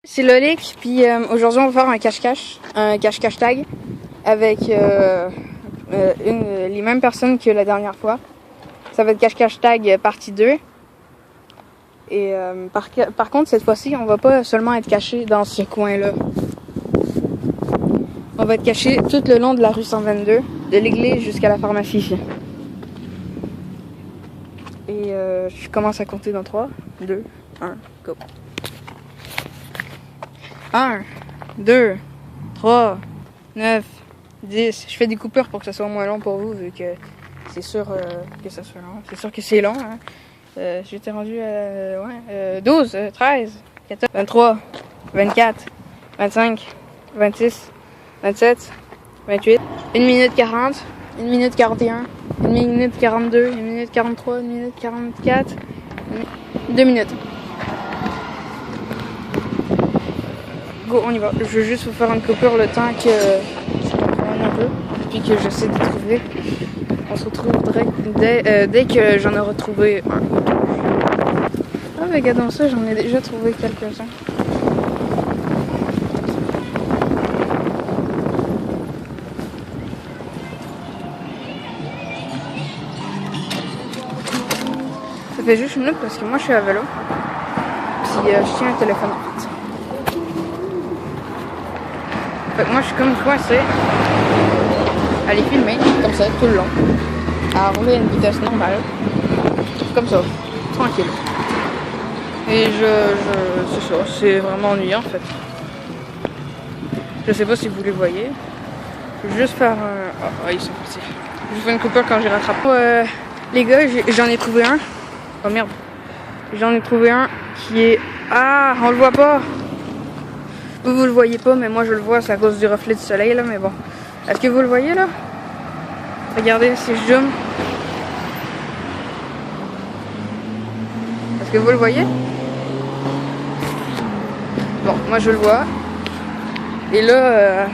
C'est Lolic, puis aujourd'hui on va faire un cache-cache, un cache-cache tag avec les mêmes personnes que la dernière fois. Ça va être cache-cache tag partie 2. Et par contre cette fois-ci on va pas seulement être caché dans ce coin-là. On va être caché tout le long de la rue 122, de l'église jusqu'à la pharmacie ici. Et je commence à compter dans 3, 2, 1, go. 1, 2, 3, 9, 10. Je fais des coupures pour que ça soit moins long pour vous, vu que c'est sûr que ça soit long. C'est sûr que c'est long. Hein. J'étais rendu à 12, 13, 14, 23, 24, 25, 26, 27, 28. 1 minute 40, 1 minute 41, 1 minute 42, 1 minute 43, 1 minute 44, 2 minutes. Go, on y va. Je veux juste vous faire une coupure le temps que je comprenne un peu, puis que j'essaie de trouver. On se retrouve dès que j'en ai retrouvé un. Ah, mais regardons ça, j'en ai déjà trouvé quelques-uns. Ça fait juste une minute parce que moi je suis à vélo. Puis je tiens un téléphone en fait. Fait que moi je suis comme coincée à les filmer comme ça tout le long, à rouler à une vitesse normale, comme ça, tranquille. Et c'est ça, c'est vraiment ennuyant en fait. Je sais pas si vous les voyez. Je vais juste faire un... Ah, ils sont partis. Je vais faire une coupure quand j'ai rattrapé. Les gars, j'en ai trouvé un. Oh merde. J'en ai trouvé un qui est... Ah, on le voit pas. Vous le voyez pas, mais moi je le vois, c'est à cause du reflet du soleil là, mais bon. Est-ce que vous le voyez là? Regardez si je zoome. Est-ce que vous le voyez? Bon, moi je le vois. Et là,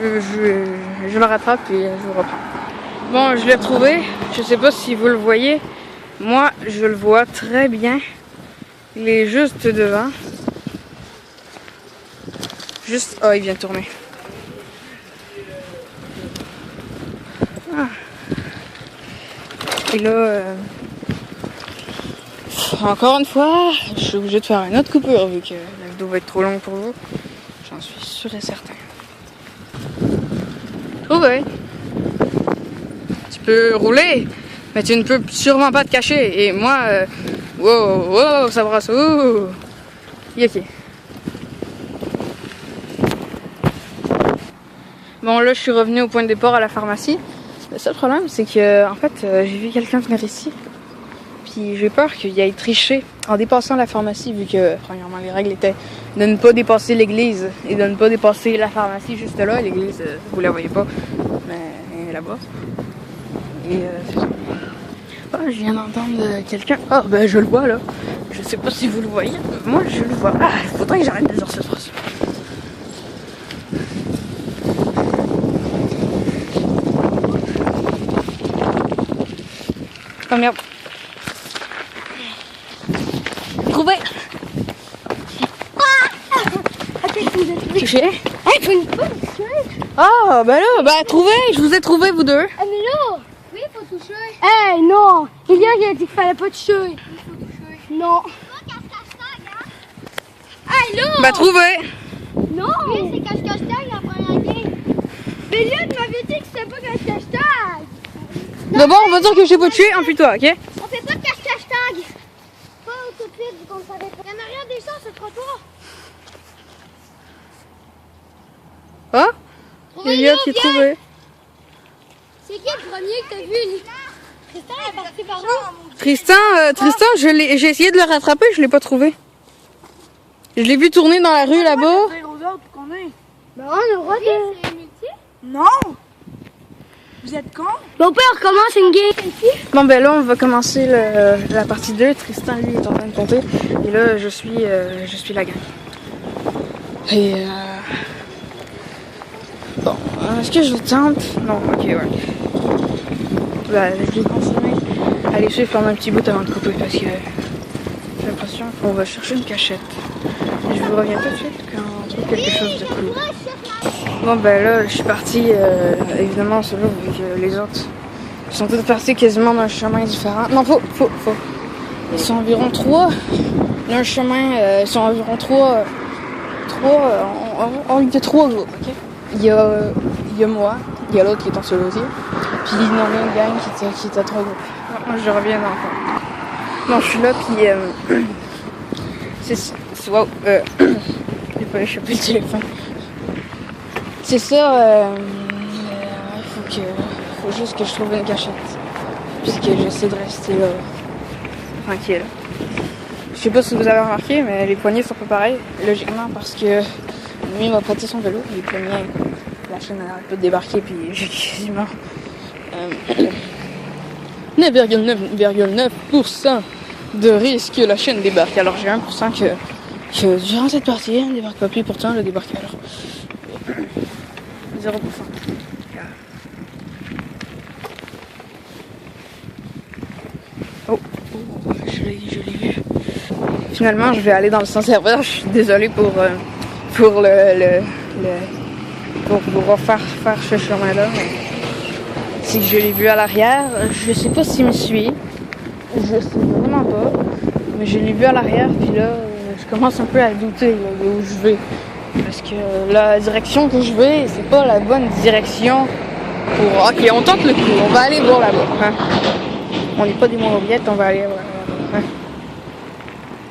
je le rattrape et je vous reprends. Bon, je l'ai retrouvé. Je sais pas si vous le voyez. Moi, je le vois très bien. Il est juste devant. Juste... Oh, il vient de tourner. Ah. Et là, encore une fois, je suis obligée de faire une autre coupure vu que la vidéo va être trop longue pour vous. J'en suis sûr et certain. Trouvé. Tu peux rouler, mais tu ne peux sûrement pas te cacher. Et moi, wow, ça brasse. Ok. Bon, là, je suis revenue au point de départ à la pharmacie. Le seul problème, c'est que, en fait, j'ai vu quelqu'un venir ici. Puis j'ai peur qu'il aille tricher en dépassant la pharmacie, vu que, premièrement, les règles étaient de ne pas dépasser l'église et de ne pas dépasser la pharmacie juste là. L'église, vous la voyez pas, mais là-bas. Et c'est ça. Ah, je viens d'entendre quelqu'un. Ah, ben je le vois là. Je sais pas si vous le voyez. Moi, je le vois. Ah, il faudrait que j'arrête de dire cette phrase. Oh merde. Trouvé. Touché. Hey, tu veux pas me toucher? Ah, ben là, trouvé. Je vous ai trouvé, vous deux. Ah, mais là! Oui, il faut toucher. Hey, non! Il y a qui a dit qu'il fallait pas toucher. Il faut toucher. Non. Hey, là! Ben, trouvé. Non! Oui, c'est cache-cache-tag la première game. Mais là, tu m'avais dit que c'était pas cache-cache-tag. D'abord, on va dire que j'ai pas tué, enfuis-toi, ok? On fait pas de cache-cache-tag. Pas tout de suite, vu qu'on savait pas. Il y en a rien des chances, ce trottoir. Ah? Elliot qui est trouvé. C'est qui le premier que t'as vu? Tristan est parti par où? Tristan, j'ai essayé de le rattraper, je l'ai pas trouvé. Je l'ai vu tourner dans la rue là-bas. Ben, on a le droit de... Non! Vous êtes con? Bon, père, on recommence une game ici. Bon, ben là, on va commencer la partie 2. Tristan, lui, est en train de compter. Et là, je suis la gang. Et bon, est-ce que je tente? Non, ok, ouais. Ben, je vais continuer à les suivre pendant un petit bout avant de couper parce que j'ai l'impression qu'on va chercher une cachette. Je vais vous reviens tout de suite quand on trouve quelque chose de cool. Bon ben là, je suis partie, évidemment, c'est là, vu que les autres sont tous partis quasiment d'un chemin différent. Non, faut. Ils sont environ 3 d'un chemin, ils sont environ 3 on était 3 groupes, ok? Il y a moi, il y a l'autre qui est en solo aussi, puis il y en a une gang qui était 3 groupes. Moi je reviens dans le fond. Non, je suis là, puis c'est wow, j'ai pas échappé le téléphone. C'est ça, faut juste que je trouve une cachette, puisque j'essaie de rester là, tranquille. Je sais pas si vous avez remarqué, mais les poignées sont pas pareilles, logiquement, parce que lui m'a prêté son vélo, les poignets, la chaîne a un peu débarqué, puis j'ai quasiment 9,9% de risque que la chaîne débarque. Alors j'ai 1% que durant cette partie, elle ne débarque pas, puis pourtant elle a débarqué alors. 0%. Oh, je l'ai vu. Finalement, je vais aller dans le sens inverse. Je suis désolée pour pouvoir faire ce chemin-là. C'est que je l'ai vu à l'arrière. Je sais pas s'il me suit. Je sais vraiment pas. Mais je l'ai vu à l'arrière, puis là, je commence un peu à douter là, de où je vais. Parce que la direction que je vais, c'est pas la bonne direction pour... Ok, on tente le coup. On va aller voir là-bas. Hein? On n'est pas des mauviettes, on va aller voir là-bas. Hein?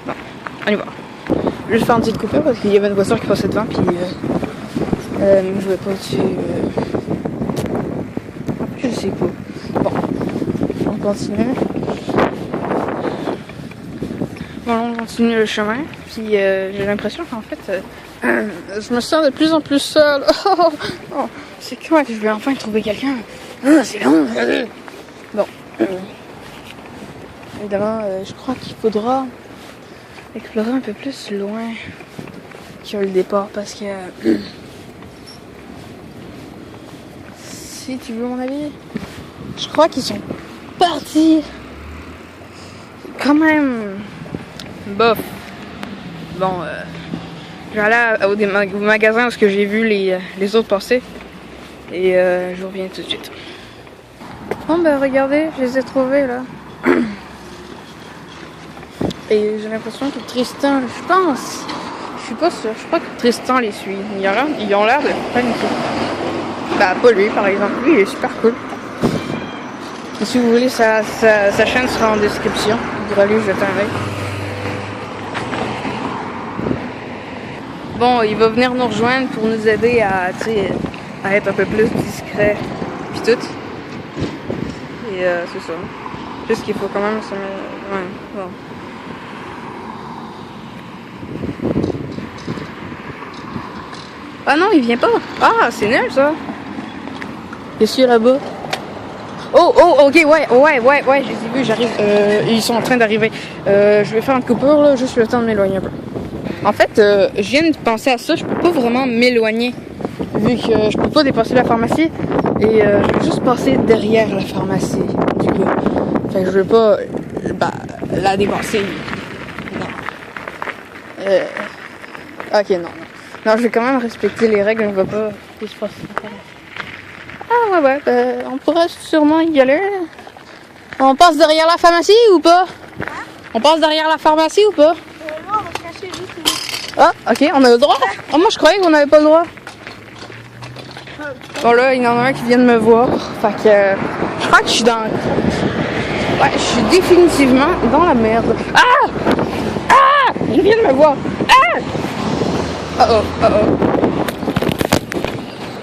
Bon, on y va. Je vais faire une petite coupure parce qu'il y avait une voiture qui passait devant, puis je vais pas dessus. Je sais pas. Bon, on continue. Bon, on continue le chemin, puis j'ai l'impression qu'en fait, je me sens de plus en plus seule. Oh, c'est quoi que je vais enfin trouver quelqu'un? C'est long. Bon, évidemment, je crois qu'il faudra explorer un peu plus loin que le départ, parce que si tu veux mon avis, je crois qu'ils sont partis quand même bof. Bon, je vais aller au magasin où j'ai vu les autres passer et je reviens tout de suite. Bon ben regardez, je les ai trouvés là. Et j'ai l'impression que Tristan, je pense, je suis pas sûre, je crois que Tristan les suit. Ils ont l'air de paniquer. Bah pas lui par exemple, lui il est super cool. Et si vous voulez, sa chaîne sera en description, vous pourrez aller jeter un œil. Bon, il va venir nous rejoindre pour nous aider à être un peu plus discret puis tout. Et c'est ça. Juste qu'il faut quand même se mettre... Ouais, bon. Ah non, il vient pas. Ah, c'est nul ça. Qu'est-ce qu'il y a là-bas? Oh, ok, ouais, je les ai vus, j'arrive. Ils sont en train d'arriver. Je vais faire une coupure là, juste le temps de m'éloigner un peu. En fait, je viens de penser à ça, je peux pas vraiment m'éloigner, vu que je peux pas dépasser la pharmacie. Et je vais juste passer derrière la pharmacie, du coup. Fait que je veux pas la dépasser. Non. Ok, non. Non, je vais quand même respecter les règles, on va pas qu'il se passe. Ah ouais, on pourrait sûrement y aller. On passe derrière la pharmacie ou pas? On passe derrière la pharmacie ou pas? Non, on va se cacher juste. Ah, ok, on a le droit? Ah, moi je croyais qu'on n'avait pas le droit. Bon là, il y en a un qui vient de me voir. Fait que je crois que je suis dans... Ouais, je suis définitivement dans la merde. Ah! Il vient de me voir. Ah! Oh.